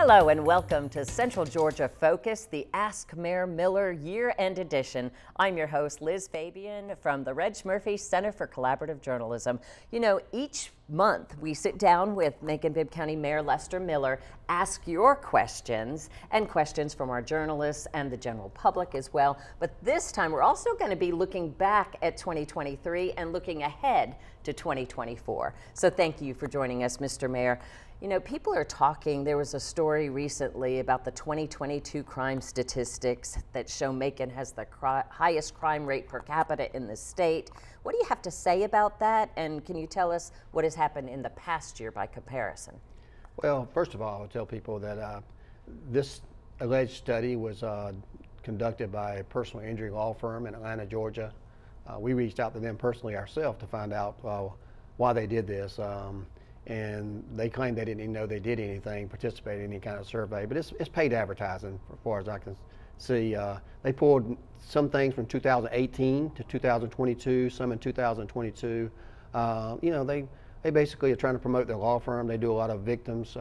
Hello and welcome to Central Georgia Focus, the Ask Mayor Miller year-end edition. I'm your host, Liz Fabian from the Reg Murphy Center for Collaborative Journalism. You know, each month we sit down with Macon-Bibb County Mayor Lester Miller, ask your questions and questions from our journalists and the general public as well. But this time we're also going to be looking back at 2023 and looking ahead to 2024. So thank you for joining us, Mr. Mayor. You know, people are talking, there was a story recently about the 2022 crime statistics that show Macon has the highest crime rate per capita in the state. What do you have to say about that? And can you tell us what has happened in the past year by comparison? Well, first of all, I'll tell people that this alleged study was conducted by a personal injury law firm in Atlanta, Georgia. We reached out to them personally ourselves to find out why they did this. And they claimed they didn't even know they did anything, participate in any kind of survey. But it's paid advertising, as far as I can see. They pulled some things from 2018 to 2022, some in 2022. You know, they basically are trying to promote their law firm. They do a lot of victims,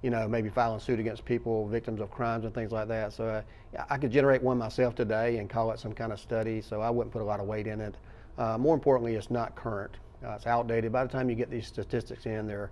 you know, maybe filing suit against people, victims of crimes and things like that. So I could generate one myself today and call it some kind of study, so I wouldn't put a lot of weight in it. More importantly, it's not current. It's outdated. By the time you get these statistics in, they're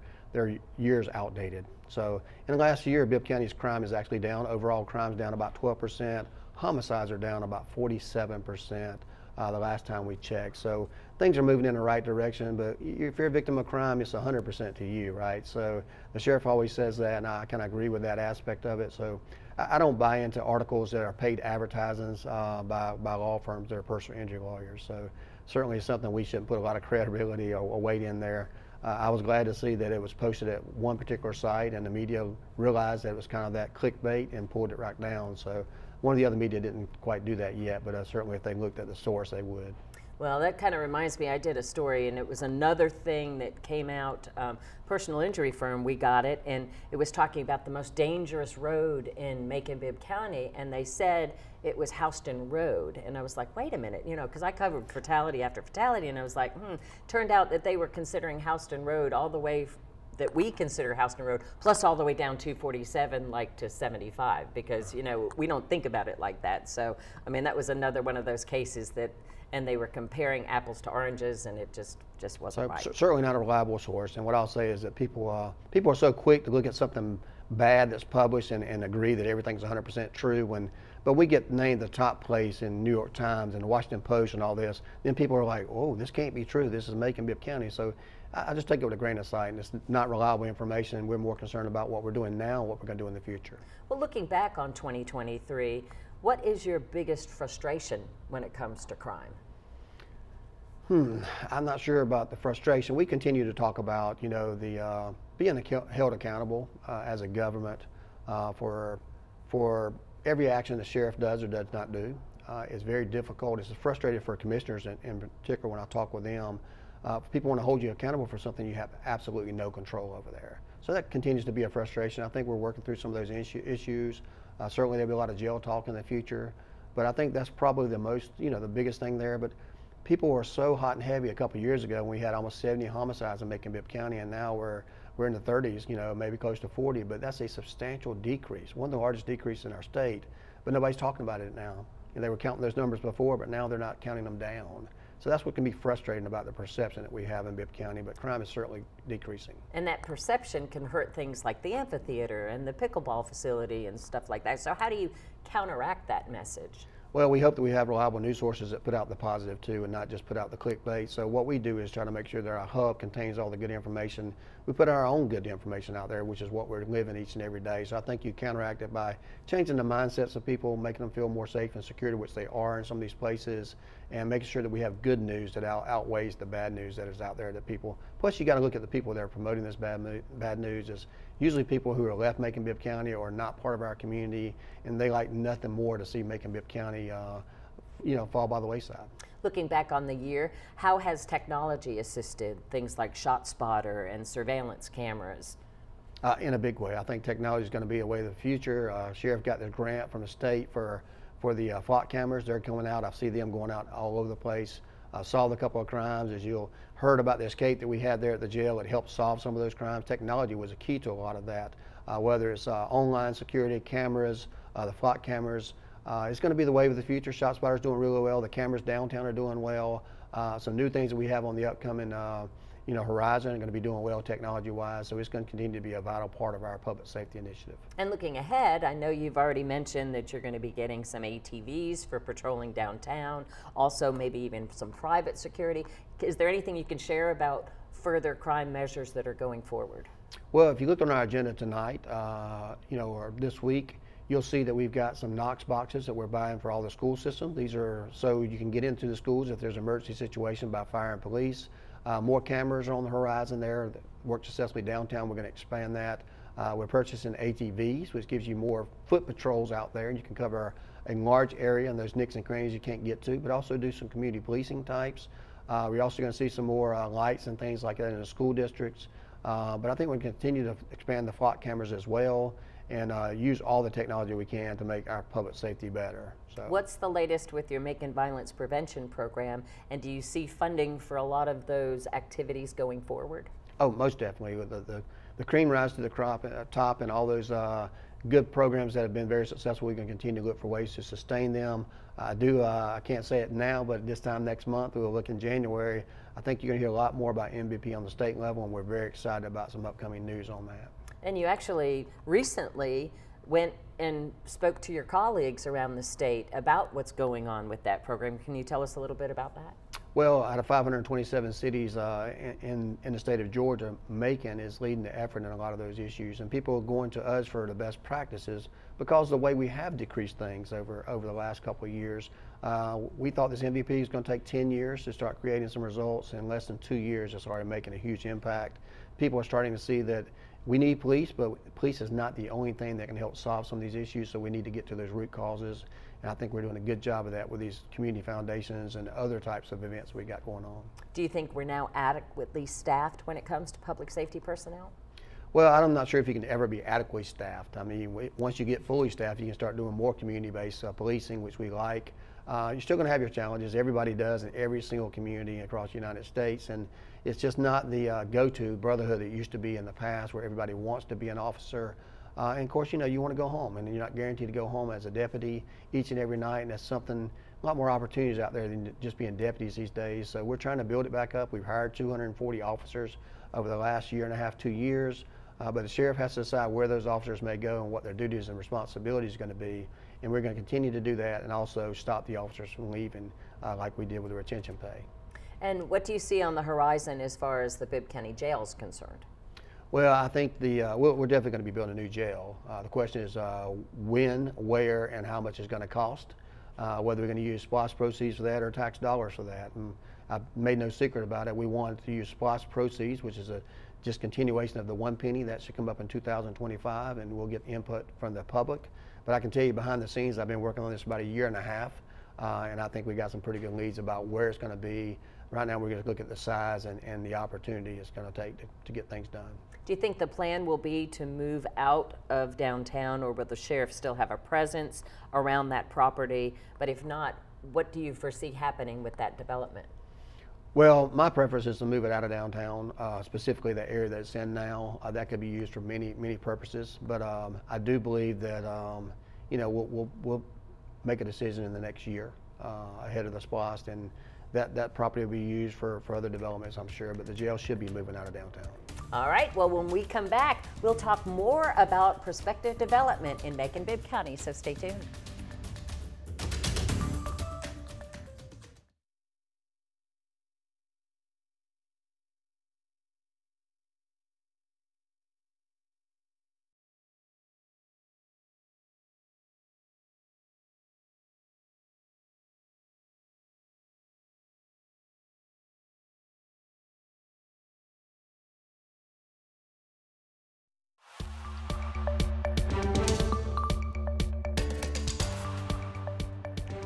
years outdated. So in the last year, Bibb County's crime is actually down. Overall crime's down about 12%. Homicides are down about 47% the last time we checked. So things are moving in the right direction, but if you're a victim of crime, it's 100% to you, right? So the sheriff always says that, and I kind of agree with that aspect of it. So I don't buy into articles that are paid advertisements by law firms that are personal injury lawyers. So certainly it's something we shouldn't put a lot of credibility or weight in there. I was glad to see that it was posted at one particular site and the media realized that it was kind of that clickbait and pulled it right down. So one of the other media didn't quite do that yet, but certainly if they looked at the source, they would. Well, that kind of reminds me, I did a story and it was another thing that came out, personal injury firm, we got it, and it was talking about the most dangerous road in Macon-Bibb County, and they said it was Houston Road. And I was like, wait a minute, you know, because I covered fatality after fatality, and I was like, turned out that they were considering Houston Road all the way that we consider Houston Road, plus all the way down 247, like to 75, because, you know, we don't think about it like that. So, I mean, that was another one of those cases that, and they were comparing apples to oranges, and it just wasn't right. Certainly not a reliable source. And what I'll say is that people are so quick to look at something bad that's published and agree that everything's 100% true. But we get named the top place in New York Times and the Washington Post and all this, then people are like, oh, this can't be true. This is Macon-Bibb County. So I just take it with a grain of salt, and it's not reliable information. We're more concerned about what we're doing now and what we're going to do in the future. Well, looking back on 2023, what is your biggest frustration when it comes to crime? I'm not sure about the frustration. We continue to talk about, you know, the being held accountable as a government for every action the sheriff does or does not do. It's very difficult. It's frustrating for commissioners in particular when I talk with them. People want to hold you accountable for something you have absolutely no control over there. So that continues to be a frustration. I think we're working through some of those issues. Certainly there'll be a lot of jail talk in the future, but I think that's probably the most, you know, the biggest thing there. But people were so hot and heavy a couple of years ago when we had almost 70 homicides in Macon-Bibb County, and now we're in the 30s, you know, maybe close to 40, but that's a substantial decrease, one of the largest decreases in our state, but nobody's talking about it now. And they were counting those numbers before, but now they're not counting them down. So that's what can be frustrating about the perception that we have in Bibb County, but crime is certainly decreasing. And that perception can hurt things like the amphitheater and the pickleball facility and stuff like that. So how do you counteract that message? Well, we hope that we have reliable news sources that put out the positive too and not just put out the clickbait. So what we do is try to make sure that our hub contains all the good information. We put our own good information out there, which is what we're living each and every day. So I think you counteract it by changing the mindsets of people, making them feel more safe and secure, which they are in some of these places, and making sure that we have good news that outweighs the bad news that is out there that people. Plus, you got to look at the people that are promoting this bad news. Is usually people who are left Macon-Bibb County or not part of our community, and they like nothing more to see Macon-Bibb County, you know, fall by the wayside. Looking back on the year, how has technology assisted things like ShotSpotter and surveillance cameras? In a big way. I think technology is going to be a way of the future. Sheriff got the grant from the state for the flock cameras. They're coming out. I see them going out all over the place. Solved a couple of crimes. As you'll heard about the escape that we had there at the jail, it helped solve some of those crimes. Technology was a key to a lot of that. whether it's online security, cameras, the flock cameras. It's going to be the wave of the future. ShotSpotter's doing really well. The cameras downtown are doing well. Some new things that we have on the upcoming horizon are going to be doing well technology-wise, so it's going to continue to be a vital part of our public safety initiative. And looking ahead, I know you've already mentioned that you're going to be getting some ATVs for patrolling downtown, also maybe even some private security. Is there anything you can share about further crime measures that are going forward? Well, if you look on our agenda tonight, or this week, you'll see that we've got some Knox boxes that we're buying for all the school systems. These are so you can get into the schools if there's an emergency situation by fire and police. More cameras are on the horizon there that work successfully downtown. We're going to expand that. We're purchasing ATVs, which gives you more foot patrols out there, and you can cover a large area in those nicks and crannies you can't get to, but also do some community policing types. We're also going to see some more lights and things like that in the school districts. But I think we can continue to expand the flock cameras as well, and use all the technology we can to make our public safety better. So, what's the latest with your Making Violence Prevention program, and do you see funding for a lot of those activities going forward? Oh, most definitely. The cream rise to the top, and all those good programs that have been very successful, we're going to continue to look for ways to sustain them. I can't say it now, but this time next month, we'll look in January. I think you're going to hear a lot more about MVP on the state level, and we're very excited about some upcoming news on that. And you actually recently went and spoke to your colleagues around the state about what's going on with that program. Can you tell us a little bit about that? Well, out of 527 cities in the state of Georgia, Macon is leading the effort in a lot of those issues, and people are going to us for the best practices because of the way we have decreased things over the last couple of years. We thought this MVP was going to take 10 years to start creating some results. In less than 2 years, it's already making a huge impact. People are starting to see that we need police, but police is not the only thing that can help solve some of these issues, so we need to get to those root causes. And I think we're doing a good job of that with these community foundations and other types of events we got going on. Do you think we're now adequately staffed when it comes to public safety personnel? Well, I'm not sure if you can ever be adequately staffed. I mean, once you get fully staffed, you can start doing more community-based policing, which we like. You're still going to have your challenges. Everybody does in every single community across the United States, and it's just not the go-to brotherhood it used to be in the past, where everybody wants to be an officer. And of course, you want to go home, and you're not guaranteed to go home as a deputy each and every night, and that's something, a lot more opportunities out there than just being deputies these days. So we're trying to build it back up. We've hired 240 officers over the last year and a half, 2 years, but the sheriff has to decide where those officers may go and what their duties and responsibilities are going to be, and we're going to continue to do that and also stop the officers from leaving like we did with the retention pay. And what do you see on the horizon as far as the Bibb County Jail is concerned? Well, I think we're definitely going to be building a new jail. The question is when, where, and how much it's going to cost, whether we're going to use SPLOST proceeds for that or tax dollars for that. And I've made no secret about it. We wanted to use SPLOST proceeds, which is a just continuation of the 1 penny. That should come up in 2025, and we'll get input from the public. But I can tell you behind the scenes, I've been working on this about a year and a half, and I think we got some pretty good leads about where it's going to be. Right now, we're going to look at the size and the opportunity it's going to take to get things done. Do you think the plan will be to move out of downtown, or will the sheriff still have a presence around that property? But if not, what do you foresee happening with that development? Well, my preference is to move it out of downtown, specifically the area that it's in now. That could be used for many purposes, but I do believe that we'll make a decision in the next year ahead of the SPLOST, and that property will be used for other developments, I'm sure, but the jail should be moving out of downtown. All right, well, when we come back, we'll talk more about prospective development in Macon Bibb County, so stay tuned.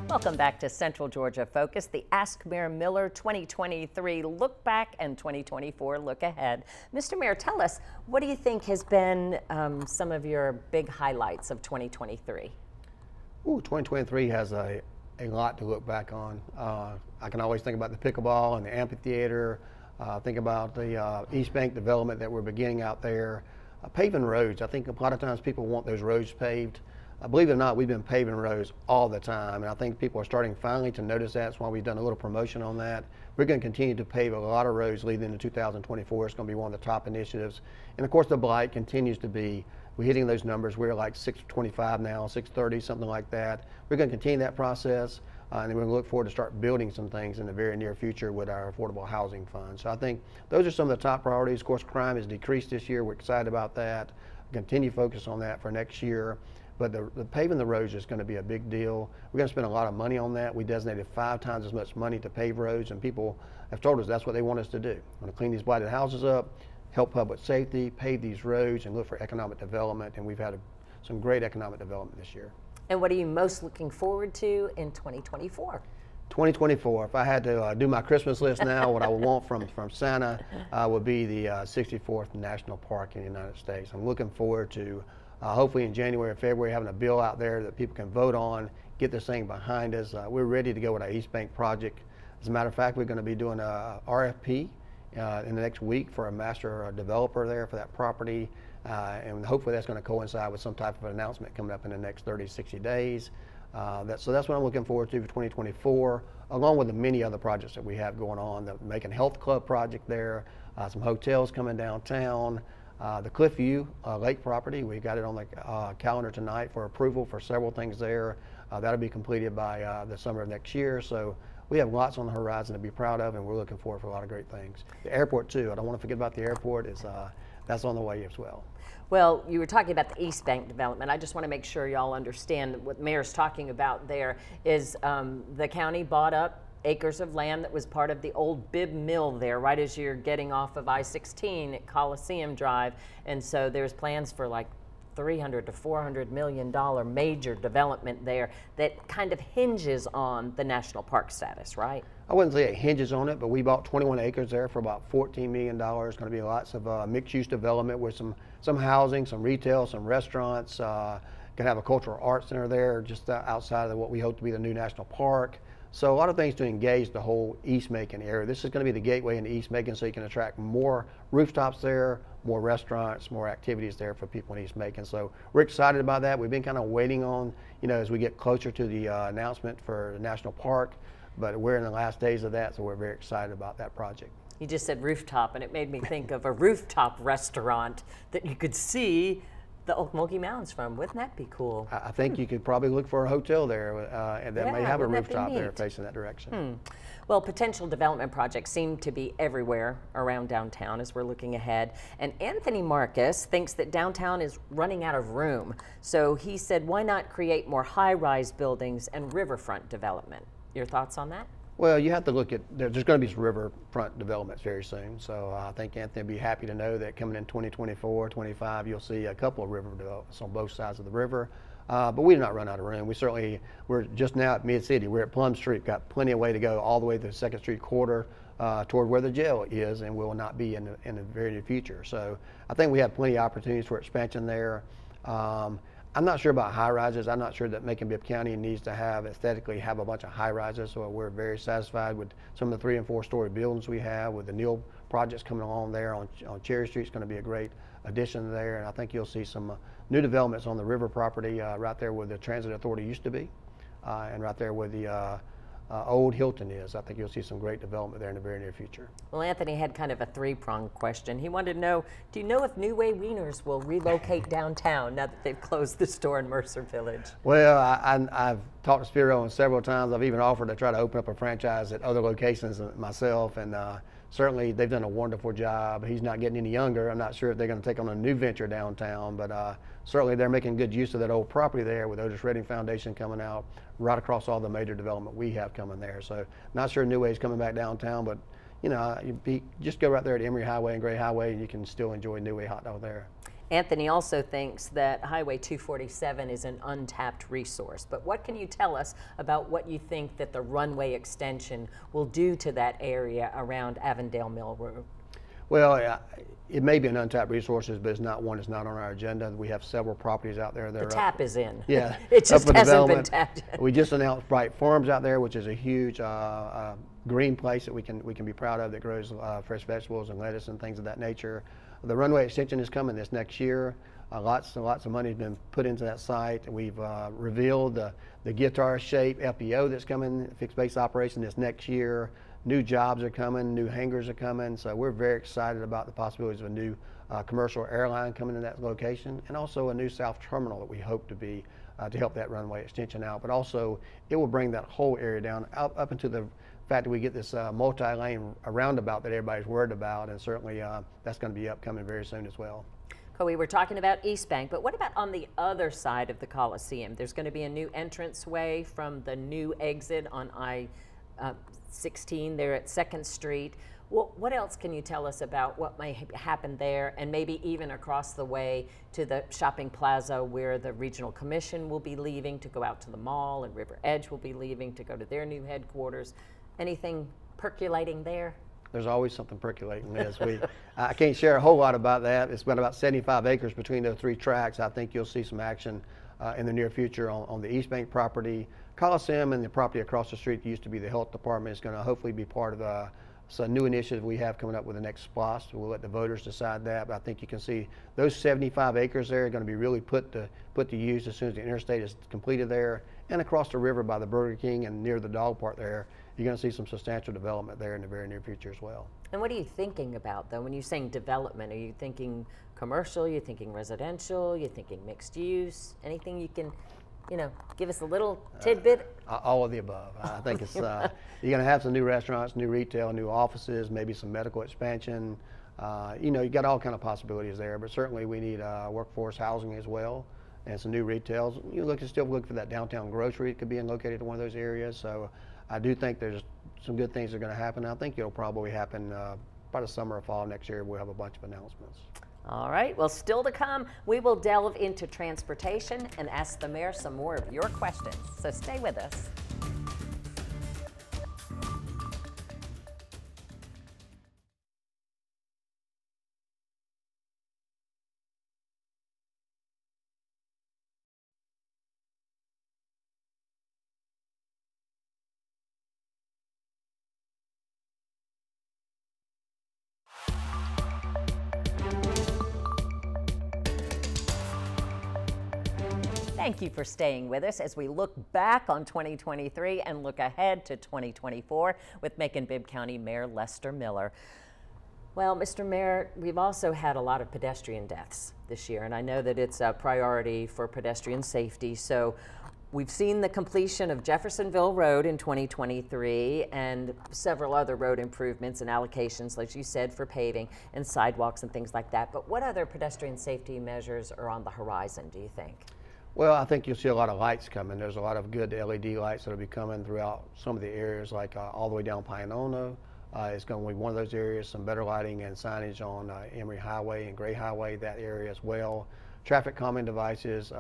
Welcome back to Central Georgia Focus, the Ask Mayor Miller 2023 look back and 2024 look ahead. Mr. Mayor, tell us, what do you think has been some of your big highlights of 2023? Ooh, 2023 has a lot to look back on. I can always think about the pickleball and the amphitheater, think about the East Bank development that we're beginning out there. Paving roads, I think a lot of times people want those roads paved. Believe it or not, we've been paving roads all the time, and I think people are starting finally to notice that. That's why we've done a little promotion on that. We're going to continue to pave a lot of roads leading into 2024. It's going to be one of the top initiatives. And of course, the blight continues to be, we're hitting those numbers. We're like 625 now, 630, something like that. We're going to continue that process, and we're going to look forward to start building some things in the very near future with our affordable housing fund. So I think those are some of the top priorities. Of course, crime has decreased this year. We're excited about that. We'll continue focus on that for next year. But the paving the roads is going to be a big deal. We're going to spend a lot of money on that. We designated 5 times as much money to pave roads, and people have told us that's what they want us to do. We want to clean these blighted houses up, help public safety, pave these roads, and look for economic development. And we've had some great economic development this year. And what are you most looking forward to in 2024? 2024, if I had to do my Christmas list now, what I would want from Santa would be the 64th National Park in the United States. I'm looking forward to hopefully in January or February having a bill out there that people can vote on, get this thing behind us. We're ready to go with our East Bank project. As a matter of fact, we're going to be doing a RFP in the next week for a master developer there for that property. And hopefully that's going to coincide with some type of an announcement coming up in the next 30, 60 days. So that's what I'm looking forward to for 2024, along with the many other projects that we have going on. The Macon Health Club project there, some hotels coming downtown, the Cliffview Lake property. We got it on the calendar tonight for approval for several things there. That'll be completed by the summer of next year. So we have lots on the horizon to be proud of, and we're looking forward for a lot of great things. The airport too. I don't want to forget about the airport. That's on the way as well. Well, you were talking about the East Bank development. I just want to make sure y'all understand what the mayor's talking about there is the county bought up acres of land that was part of the old bib mill there, right as you're getting off of I-16 at Coliseum Drive. And so there's plans for like $300 to $400 million major development there that kind of hinges on the national park status, right? I wouldn't say it hinges on it, but we bought 21 acres there for about $14 million. Going to be lots of mixed-use development with some housing, some retail, some restaurants. Going to have a cultural arts center there just outside of what we hope to be the new national park. So a lot of things to engage the whole East Macon area. This is going to be the gateway into East Macon, so you can attract more rooftops there, more restaurants, more activities there for people in East Macon. So we're excited about that. We've been kind of waiting on, as we get closer to the announcement for the national park, but we're in the last days of that, so we're very excited about that project. You just said rooftop, and it made me think of a rooftop restaurant that you could see the Okmulgee Mountains from. Wouldn't that be cool? I think you could probably look for a hotel there and that may have a rooftop there facing that direction. Well, potential development projects seem to be everywhere around downtown as we're looking ahead. And Anthony Marcus thinks that downtown is running out of room. So he said, why not create more high-rise buildings and riverfront development? Your thoughts on that? Well, you have to look at, there's going to be some riverfront developments very soon. So I think Anthony will be happy to know that coming in 2024, 25, you'll see a couple of river developments on both sides of the river. But we do not run out of room. We're just now at Mid-City. We're at Plum Street, got plenty of way to go all the way to the 2nd Street corridor toward where the jail is, and will not be in the very near future. So I think we have plenty of opportunities for expansion there. I'm not sure about high rises. I'm not sure that Macon-Bibb County needs to aesthetically have a bunch of high rises. So we're very satisfied with some of the 3- and 4-story buildings we have, with the Neal projects coming along there on Cherry Street. It's going to be a great addition there. And I think you'll see some new developments on the river property right there where the Transit Authority used to be, and right there where the old Hilton is. I think you'll see some great development there in the very near future. Well, Anthony had kind of a 3-pronged question. He wanted to know, do you know if New Way Wieners will relocate downtown now that they've closed the store in Mercer Village? Well, I've talked to Spiro several times. I've even offered to try to open up a franchise at other locations myself, and certainly they've done a wonderful job. He's not getting any younger. I'm not sure if they're going to take on a new venture downtown, but certainly they're making good use of that old property there with Otis Redding Foundation coming out right across all the major development we have coming there. So not sure New Way's coming back downtown, but just go right there to Emory Highway and Gray Highway, and you can still enjoy New Way hot dog there. Anthony also thinks that Highway 247 is an untapped resource. But what can you tell us about what you think that the runway extension will do to that area around Avondale Mill Road? Well, it may be an untapped resource, but it's not one that's not on our agenda. We have several properties out there that the tap is in. Yeah. It just hasn't been tapped yet. We just announced Bright Farms out there, which is a huge green place that we can be proud of, that grows fresh vegetables and lettuce and things of that nature. The runway extension is coming this next year. Lots and lots of money has been put into that site. We've revealed the guitar shape FBO that's coming, fixed base operation, this next year. New jobs are coming, new hangars are coming, so we're very excited about the possibilities of a new commercial airline coming to that location, and also a new south terminal that we hope to be to help that runway extension out. But also, it will bring that whole area down up into the fact that we get this multi-lane roundabout that everybody's worried about, and certainly that's going to be upcoming very soon as well. We were talking about East Bank, but what about on the other side of the Coliseum? There's going to be a new entranceway from the new exit on I-16 there at 2nd Street. What else can you tell us about what may happen there, and maybe even across the way to the shopping plaza where the Regional Commission will be leaving to go out to the mall, and River Edge will be leaving to go to their new headquarters? Anything percolating there? There's always something percolating, Liz. I can't share a whole lot about that. It's been about 75 acres between those 3 tracks. I think you'll see some action in the near future on the East Bank property. Coliseum and the property across the street that used to be the health department is going to hopefully be part of a new initiative we have coming up with the next SPLOST. We'll let the voters decide that, but I think you can see those 75 acres there are going to be really put to use as soon as the interstate is completed there. And across the river by the Burger King and near the dog park there, you're going to see some substantial development there in the very near future as well. And what are you thinking about, though, when you're saying development? Are you thinking commercial? Are you thinking residential? Are you thinking mixed use? Anything you can, give us a little tidbit? All of the above. I think it's you're going to have some new restaurants, new retail, new offices, maybe some medical expansion. You got all kind of possibilities there, but certainly we need workforce housing as well, and some new retails. Still look for that downtown grocery that could be located in one of those areas. So I do think there's some good things that are going to happen. I think it'll probably happen by the summer or fall next year. We'll have a bunch of announcements. All right, well, still to come, we will delve into transportation and ask the mayor some more of your questions. So stay with us. Thank you for staying with us as we look back on 2023 and look ahead to 2024 with Macon-Bibb County Mayor Lester Miller. Well, Mr. Mayor, we've also had a lot of pedestrian deaths this year, and I know that it's a priority for pedestrian safety. So we've seen the completion of Jeffersonville Road in 2023 and several other road improvements and allocations, like you said, for paving and sidewalks and things like that. But what other pedestrian safety measures are on the horizon, do you think? Well, I think you'll see a lot of lights coming. There's a lot of good LED lights that will be coming throughout some of the areas, like all the way down Pioneer. It's going to be one of those areas, some better lighting and signage on Emory Highway and Gray Highway, that area as well. Traffic calming devices,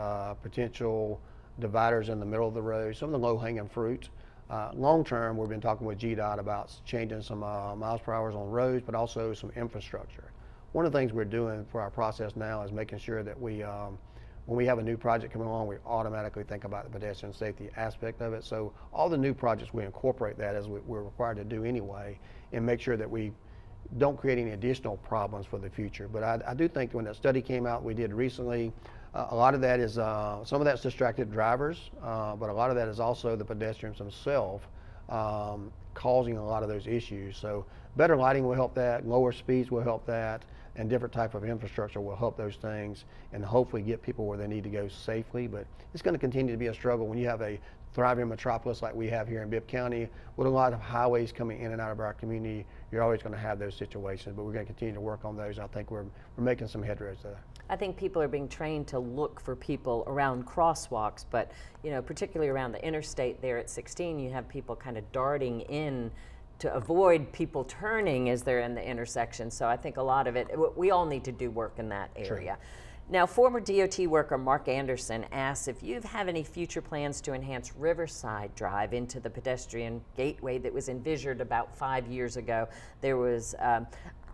potential dividers in the middle of the road, some of the low-hanging fruit. Long term, we've been talking with GDOT about changing some miles per hour on roads, but also some infrastructure. One of the things we're doing for our process now is making sure that when we have a new project coming along, we automatically think about the pedestrian safety aspect of it. So all the new projects, we incorporate that as we're required to do anyway, and make sure that we don't create any additional problems for the future. But I do think when that study came out we did recently, a lot of that is, some of that's distracted drivers, but a lot of that is also the pedestrians themselves causing a lot of those issues. So better lighting will help that, lower speeds will help that, and different type of infrastructure will help those things and hopefully get people where they need to go safely. But it's going to continue to be a struggle when you have a thriving metropolis like we have here in Bibb County with a lot of highways coming in and out of our community. You're always going to have those situations, but we're going to continue to work on those. I think we're making some headway there. I think people are being trained to look for people around crosswalks, but particularly around the interstate there at 16, you have people kind of darting in to avoid people turning as they're in the intersection. So I think a lot of it, we all need to do work in that area. Sure. Now, former DOT worker Mark Anderson asks if you have any future plans to enhance Riverside Drive into the pedestrian gateway that was envisioned about 5 years ago. There was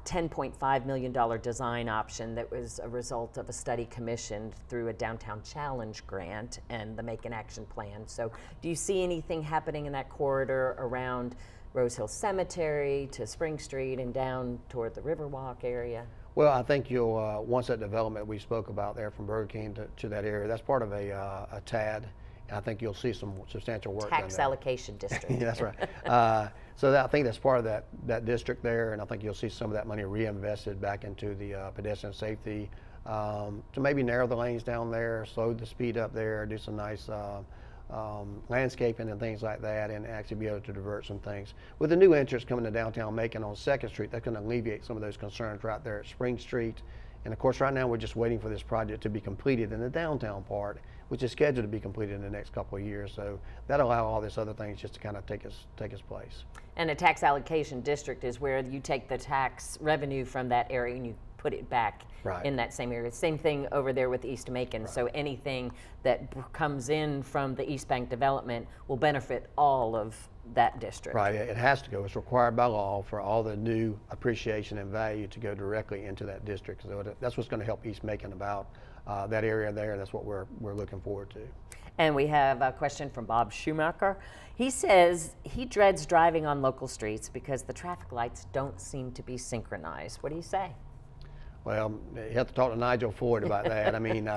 $10.5 million design option that was a result of a study commissioned through a Downtown Challenge grant and the Make an Action plan. So do you see anything happening in that corridor around Rose Hill Cemetery to Spring Street and down toward the Riverwalk area? Well, I think you'll, once that development we spoke about there from Burger King to that area, that's part of a TAD. And I think you'll see some substantial work done Tax there. allocation district. Yeah, that's right. So I think that's part of that district there, and I think you'll see some of that money reinvested back into the pedestrian safety to maybe narrow the lanes down there, slow the speed up there, do some nice landscaping and things like that, and actually be able to divert some things. With the new entrance coming to downtown Macon on 2nd Street, that's going to alleviate some of those concerns right there at Spring Street. And of course, right now we're just waiting for this project to be completed in the downtown part, which is scheduled to be completed in the next couple of years. So that'll allow all this other things just to kind of take its place. And a tax allocation district is where you take the tax revenue from that area and you put it back in that same area. Same thing over there with East Macon. So anything that comes in from the East Bank development will benefit all of that district. Right, it has to go. It's required by law for all the new appreciation and value to go directly into that district. So that's what's going to help East Macon about that area there. That's what we're looking forward to. And we have a question from Bob Schumacher. He says he dreads driving on local streets because the traffic lights don't seem to be synchronized. What do you say? Well, you have to talk to Nigel Floyd about that. I mean,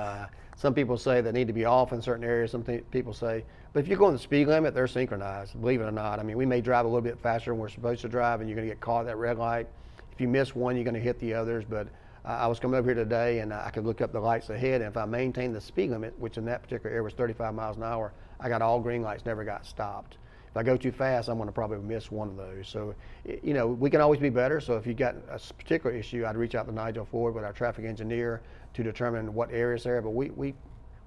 some people say they need to be off in certain areas. Some people say, but if you're going the speed limit, they're synchronized, believe it or not. I mean, we may drive a little bit faster than we're supposed to drive, and you're going to get caught at that red light. If you miss one, you're going to hit the others. But I was coming over here today, and I could look up the lights ahead, and if I maintained the speed limit, which in that particular area was 35 miles an hour, I got all green lights, never got stopped. If I go too fast, I'm going to probably miss one of those. So, you know, we can always be better. So if you got a particular issue, I'd reach out to Nigel Floyd with our traffic engineer to determine what areas there. But we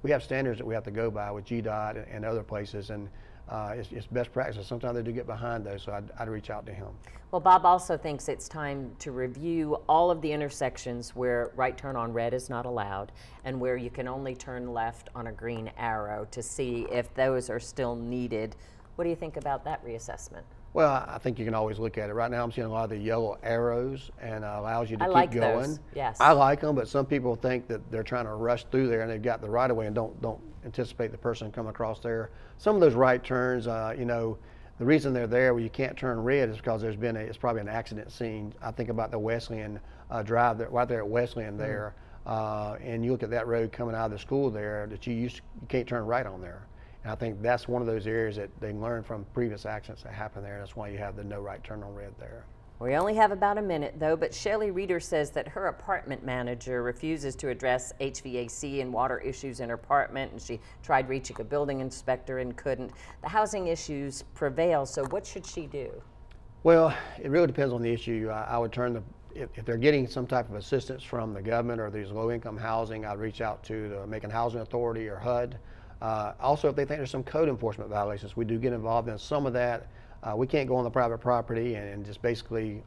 have standards that we have to go by with GDOT and other places, and it's best practice. Sometimes they do get behind those, so I'd reach out to him. Well, Bob also thinks it's time to review all of the intersections where right turn on red is not allowed and where you can only turn left on a green arrow to see if those are still needed. What do you think about that reassessment? Well, I think you can always look at it. Right now I'm seeing a lot of the yellow arrows, and allows you to keep going. Those. Yes. I like them, but some people think that they're trying to rush through there and they've got the right of way and don't anticipate the person coming across there. Some of those right turns, you know, the reason they're there where you can't turn red is because it's probably an accident scene. I think about the Wesleyan Drive right there at Wesleyan there, and you look at that road coming out of the school there that you can't turn right on there. And I think that's one of those areas that they learned from previous accidents that happened there. That's why you have the no right turn on red there. We only have about a minute though, but Shelley Reeder says that her apartment manager refuses to address HVAC and water issues in her apartment, and she tried reaching a building inspector and couldn't. The housing issues prevail, so what should she do? Well, it really depends on the issue. I would turn if they're getting some type of assistance from the government or these low-income housing, I'd reach out to the Macon Housing Authority or HUD. Also, if they think there's some code enforcement violations, we do get involved in some of that. We can't go on the private property and just basically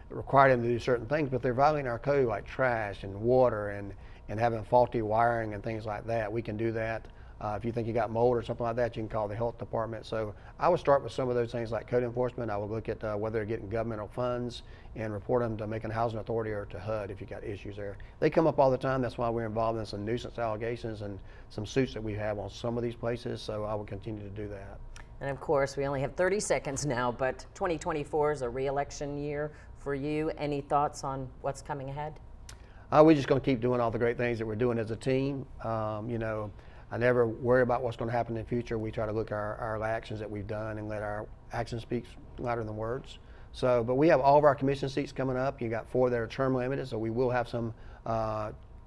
require them to do certain things, but they're violating our code like trash and water and having faulty wiring and things like that. We can do that. If you think you got mold or something like that, you can call the health department. So I would start with some of those things like code enforcement. I would look at whether they're getting governmental funds and report them to Macon Housing Authority or to HUD if you got issues there. They come up all the time. That's why we're involved in some nuisance allegations and some suits that we have on some of these places. So I will continue to do that. And of course, we only have 30 seconds now, but 2024 is a re-election year for you. Any thoughts on what's coming ahead? We're just going to keep doing all the great things that we're doing as a team. You know, I never worry about what's going to happen in the future. We try to look at our actions that we've done and let our actions speak louder than words. So, but we have all of our commission seats coming up. You got 4 that are term limited, so we will have some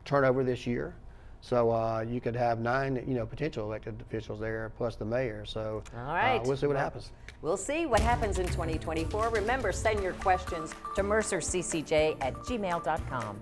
turnover this year. So you could have 9, you know, potential elected officials there, plus the mayor. So all right. We'll see what happens. We'll see what happens in 2024. Remember, send your questions to mercerccj@gmail.com.